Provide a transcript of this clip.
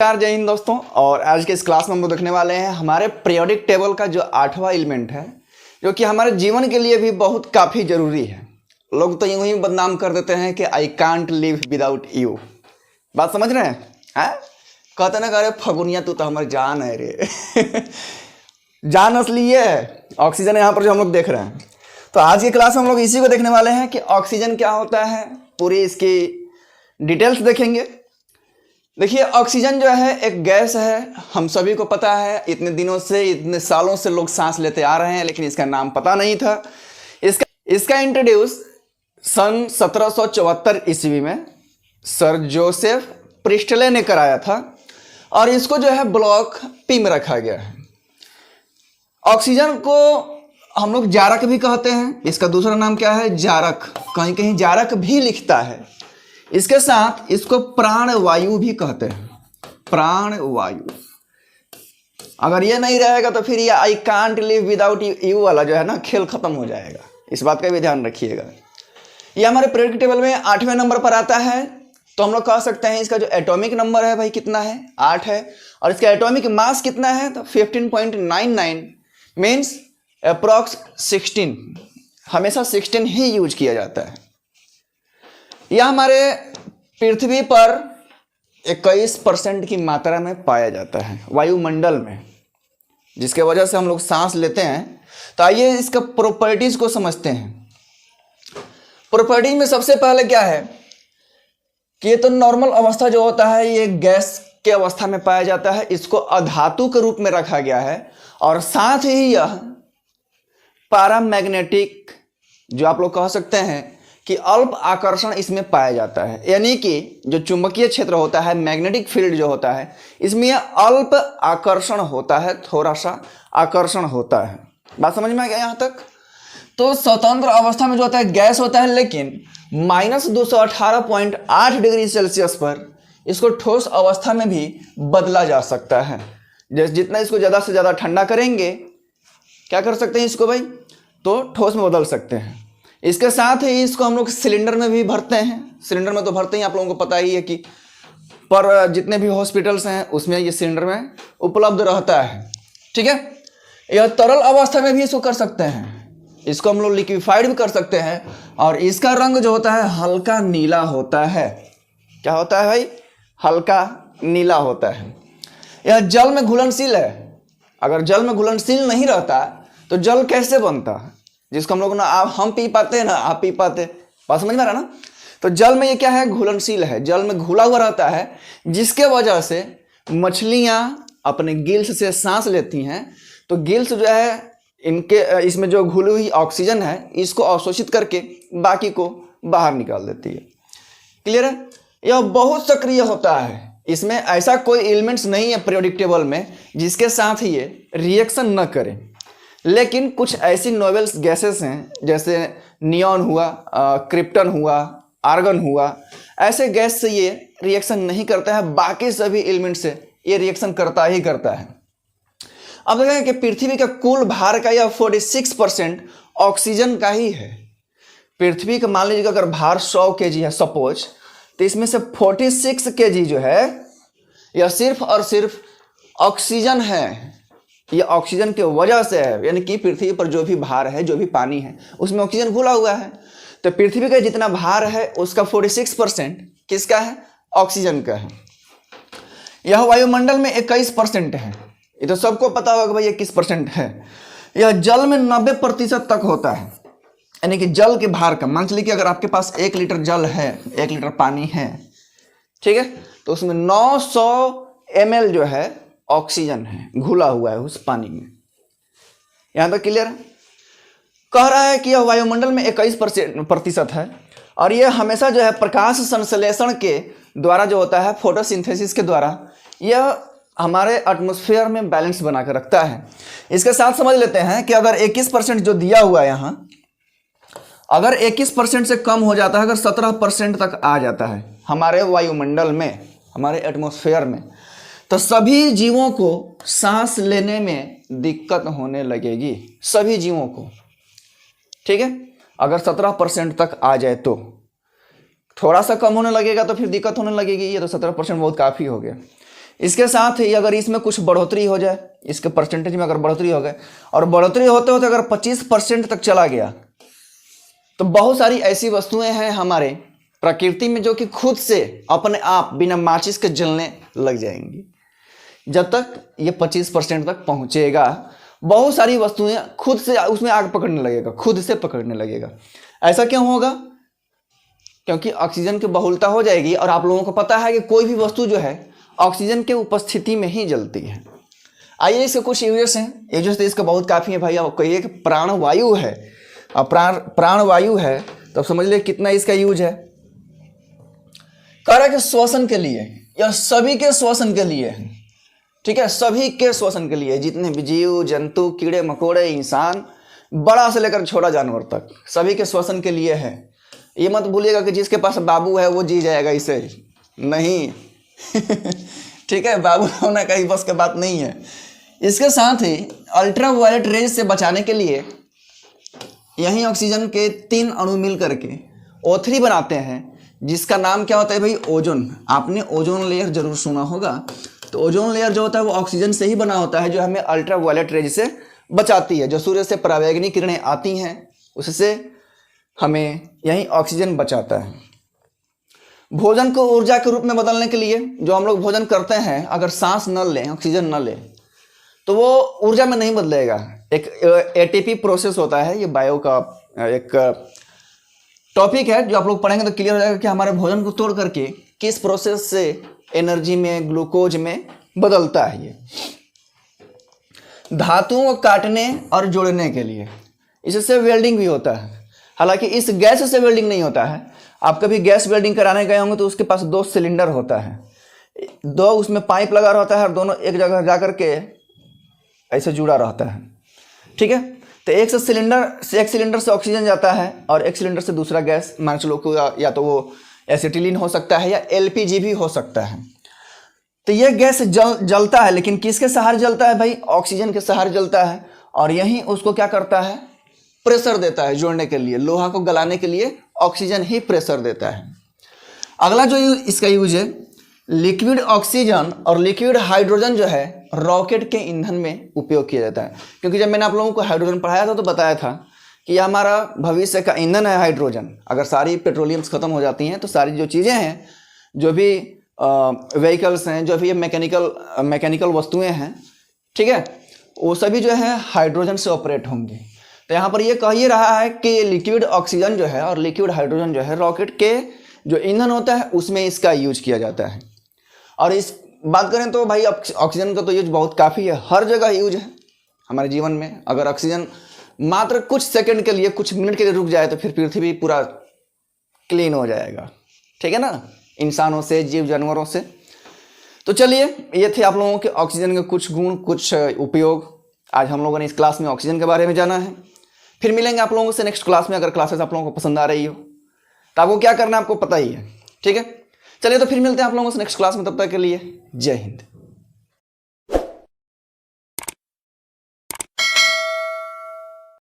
जय हिंद दोस्तों। और आज के इस क्लास में हम लोग देखने वाले हैं हमारे पीरियोडिक टेबल का जो 8वां एलिमेंट है, जो कि हमारे जीवन के लिए भी बहुत काफ़ी ज़रूरी है। लोग तो यूं ही बदनाम कर देते हैं कि I can't live without you. बात समझ रहे हैं? कहते ना अरे फगुनिया तू तो हमारी जान है रे। जान असली ये है ऑक्सीजन, यहाँ पर जो हम लोग देख रहे हैं। तो आज की क्लास में हम लोग इसी को देखने वाले हैं कि ऑक्सीजन क्या होता है, पूरी इसकी डिटेल्स देखेंगे। देखिए, ऑक्सीजन जो है एक गैस है, हम सभी को पता है। इतने दिनों से, इतने सालों से लोग सांस लेते आ रहे हैं, लेकिन इसका नाम पता नहीं था। इसका इंट्रोड्यूस सन 1774 ईस्वी में सर जोसेफ प्रिस्टले ने कराया था, और इसको जो है ब्लॉक पी में रखा गया है। ऑक्सीजन को हम लोग जारक भी कहते हैं। इसका दूसरा नाम क्या है? जारक। कहीं कहीं जारक भी लिखता है। इसके साथ इसको प्राण वायु भी कहते हैं। प्राण वायु। अगर ये नहीं रहेगा तो फिर ये I can't live without you वाला जो है ना, खेल खत्म हो जाएगा। इस बात का भी ध्यान रखिएगा। ये हमारे पीरियोडिक टेबल में 8वें नंबर पर आता है। तो हम लोग कह सकते हैं इसका जो एटॉमिक नंबर है भाई कितना है? 8 है। और इसका एटॉमिक मास कितना है? तो 15.99 मीन्स अप्रॉक्स 16। हमेशा 16 ही यूज किया जाता है। यह हमारे पृथ्वी पर 21% की मात्रा में पाया जाता है वायुमंडल में, जिसके वजह से हम लोग सांस लेते हैं। तो आइए इसका प्रॉपर्टीज को समझते हैं। प्रॉपर्टीज में सबसे पहले क्या है कि ये तो नॉर्मल अवस्था जो होता है, ये गैस के अवस्था में पाया जाता है। इसको अधातु के रूप में रखा गया है, और साथ ही यह पैरामैग्नेटिक, जो आप लोग कह सकते हैं कि अल्प आकर्षण इसमें पाया जाता है। यानी कि जो चुंबकीय क्षेत्र होता है, मैग्नेटिक फील्ड जो होता है, इसमें अल्प आकर्षण होता है, थोड़ा सा आकर्षण होता है। बात समझ में आ गया यहाँ तक? तो स्वतंत्र अवस्था में जो होता है गैस होता है, लेकिन -218.8 डिग्री सेल्सियस पर इसको ठोस अवस्था में भी बदला जा सकता है। जैसे जितना इसको ज़्यादा से ज़्यादा ठंडा करेंगे, क्या कर सकते हैं इसको भाई? तो ठोस में बदल सकते हैं। इसके साथ ही इसको हम लोग सिलेंडर में भी भरते हैं। सिलेंडर में तो भरते ही, आप लोगों को पता ही है कि पर जितने भी हॉस्पिटल्स हैं उसमें ये सिलेंडर में उपलब्ध रहता है। ठीक है। यह तरल अवस्था में भी इसको कर सकते हैं। इसको हम लोग लिक्विफाइड भी कर सकते हैं, और इसका रंग जो होता है हल्का नीला होता है। क्या होता है भाई? हल्का नीला होता है। यह जल में घुलनशील है। अगर जल में घुलनशील नहीं रहता तो जल कैसे बनता है? जिसको हम लोग ना हम पी पाते हैं ना आप पी पाते। बात समझ में आ रहा ना? तो जल में ये क्या है? घुलनशील है, जल में घुला हुआ रहता है, जिसके वजह से मछलियां अपने गिल्स से सांस लेती हैं। तो गिल्स जो है इनके इसमें जो घुली हुई ऑक्सीजन है, इसको अवशोषित करके बाकी को बाहर निकाल देती है। क्लियर है? यह बहुत सक्रिय होता है। इसमें ऐसा कोई एलिमेंट्स नहीं है पीरियोडिक टेबल में जिसके साथ ये रिएक्शन न करे। लेकिन कुछ ऐसी नोबेल गैसेस हैं, जैसे नियॉन हुआ, क्रिप्टन हुआ, आर्गन हुआ। ऐसे गैस से ये रिएक्शन नहीं करता है, बाकी सभी एलिमेंट से ये रिएक्शन करता ही करता है। अब देखें कि पृथ्वी का कुल भार का यह 46% ऑक्सीजन का ही है। पृथ्वी का मान लीजिए अगर भार 100 kg है सपोज, तो इसमें से 46 kg जो है यह सिर्फ और सिर्फ ऑक्सीजन है। ये ऑक्सीजन की वजह से है। यानी कि पृथ्वी पर जो भी भार है, जो भी पानी है, उसमें ऑक्सीजन घुला हुआ है। तो पृथ्वी का जितना भार है उसका 46% किसका है? ऑक्सीजन का है। यह वायुमंडल में 21% है। ये तो सबको पता होगा भाई 21% है। यह जल में 90% तक होता है। यानी कि जल के भार का, मान लीजिए कि अगर आपके पास 1 लीटर जल है, 1 लीटर पानी है, ठीक है, तो उसमें 900 ml जो है ऑक्सीजन है, घुला हुआ है उस पानी में। यहां तक क्लियर है? कह रहा है कि यह वायुमंडल में 21% है, और यह हमेशा जो है प्रकाश संश्लेषण के द्वारा जो होता है, फोटोसिंथेसिस के द्वारा, यह हमारे एटमॉस्फेयर में बैलेंस बना कर रखता है। इसके साथ समझ लेते हैं कि अगर 21% जो दिया हुआ है यहाँ, अगर 21% से कम हो जाता है, अगर 17% तक आ जाता है हमारे वायुमंडल में, हमारे एटमॉस्फेयर में, तो सभी जीवों को सांस लेने में दिक्कत होने लगेगी। सभी जीवों को। ठीक है? अगर 17% तक आ जाए तो थोड़ा सा कम होने लगेगा तो फिर दिक्कत होने लगेगी। ये तो 17% बहुत काफ़ी हो गया। इसके साथ ही अगर इसमें कुछ बढ़ोतरी हो जाए, इसके परसेंटेज में अगर बढ़ोतरी हो गए, और बढ़ोतरी होते होते अगर 25% तक चला गया, तो बहुत सारी ऐसी वस्तुएं हैं हमारे प्रकृति में जो कि खुद से अपने आप बिना माचिस के जलने लग जाएंगी। जब तक ये 25% तक पहुंचेगा, बहुत सारी वस्तुएं खुद से उसमें आग पकड़ने लगेगा, खुद से पकड़ने लगेगा। ऐसा क्यों होगा? क्योंकि ऑक्सीजन की बहुलता हो जाएगी, और आप लोगों को पता है कि कोई भी वस्तु जो है ऑक्सीजन के उपस्थिति में ही जलती है। आइए इसके कुछ यूजेस हैं। यूजेस तो इसका बहुत काफ़ी है भाई। आप कहिए कि प्राणवायु है, अब प्राणवायु है तो समझ ले कितना इसका यूज है। कह रहा है कि श्वसन के लिए, या सभी के श्वसन के लिए है, ठीक है, सभी के श्वसन के लिए, जितने भी जीव जंतु, कीड़े मकोड़े, इंसान, बड़ा से लेकर छोटा जानवर तक, सभी के श्वसन के लिए है। ये मत भूलिएगा कि जिसके पास बाबू है वो जी जाएगा, इसे नहीं ठीक है, बाबू होना कहीं बस की बात नहीं है। इसके साथ ही अल्ट्रा वायलेट रेज से बचाने के लिए यही ऑक्सीजन के 3 अणु मिल करके O3 बनाते हैं, जिसका नाम क्या होता है भाई? ओजोन। आपने ओजोन लेयर जरूर सुना होगा। तो ओजोन लेयर जो होता है वो ऑक्सीजन से ही बना होता है, जो हमें अल्ट्रा वायलेट रेज से बचाती है। जो सूर्य से पराबैंगनी किरणें आती हैं उससे हमें यही ऑक्सीजन बचाता है। भोजन को ऊर्जा के रूप में बदलने के लिए जो हम लोग भोजन करते हैं, अगर सांस न लें, ऑक्सीजन न लें, तो वो ऊर्जा में नहीं बदलेगा। एक एटीपी प्रोसेस होता है, ये बायो का एक टॉपिक है जो आप लोग पढ़ेंगे तो क्लियर हो जाएगा कि हमारे भोजन को तोड़ करके किस प्रोसेस से एनर्जी में, ग्लूकोज में बदलता है। ये धातुओं को काटने और जोड़ने के लिए, इससे वेल्डिंग भी होता है। हालांकि इस गैस से वेल्डिंग नहीं होता है। आप कभी गैस वेल्डिंग कराने गए होंगे तो उसके पास 2 सिलेंडर होता है, 2 उसमें पाइप लगा रहता है, और दोनों एक जगह जा करके ऐसे जुड़ा रहता है, ठीक है। तो एक सिलेंडर से ऑक्सीजन जाता है, और एक सिलेंडर से दूसरा गैस, मान लो या तो वो एसिटिलीन हो सकता है या LPG भी हो सकता है। तो ये गैस जलता है, लेकिन किसके सहारे जलता है भाई? ऑक्सीजन के सहारे जलता है। और यही उसको क्या करता है? प्रेशर देता है जोड़ने के लिए। लोहा को गलाने के लिए ऑक्सीजन ही प्रेशर देता है। अगला जो इसका यूज है, लिक्विड ऑक्सीजन और लिक्विड हाइड्रोजन जो है रॉकेट के ईंधन में उपयोग किया जाता है। क्योंकि जब मैंने आप लोगों को हाइड्रोजन पढ़ाया था तो बताया था कि यह हमारा भविष्य का ईंधन है हाइड्रोजन। अगर सारी पेट्रोलियम्स खत्म हो जाती हैं तो सारी जो चीज़ें हैं, जो भी व्हीकल्स हैं, जो भी मैकेनिकल वस्तुएं हैं, ठीक है, वो सभी जो है हाइड्रोजन से ऑपरेट होंगी। तो यहाँ पर ये कह ही रहा है कि लिक्विड ऑक्सीजन जो है और लिक्विड हाइड्रोजन जो है रॉकेट के जो ईंधन होता है उसमें इसका यूज किया जाता है। और इस बात करें तो भाई ऑक्सीजन का तो यूज बहुत काफ़ी है, हर जगह यूज है हमारे जीवन में। अगर ऑक्सीजन मात्र कुछ सेकंड के लिए, कुछ मिनट के लिए रुक जाए तो फिर पृथ्वी पूरा क्लीन हो जाएगा, ठीक है ना, इंसानों से, जीव जानवरों से। तो चलिए, ये थे आप लोगों के ऑक्सीजन के कुछ गुण, कुछ उपयोग। आज हम लोगों ने इस क्लास में ऑक्सीजन के बारे में जाना है। फिर मिलेंगे आप लोगों से नेक्स्ट क्लास में। अगर क्लासेस आप लोगों को पसंद आ रही हो तो आपको क्या करना है आपको पता ही है, ठीक है। चलिए तो फिर मिलते हैं आप लोगों से नेक्स्ट क्लास में। तब तक के लिए जय हिंद।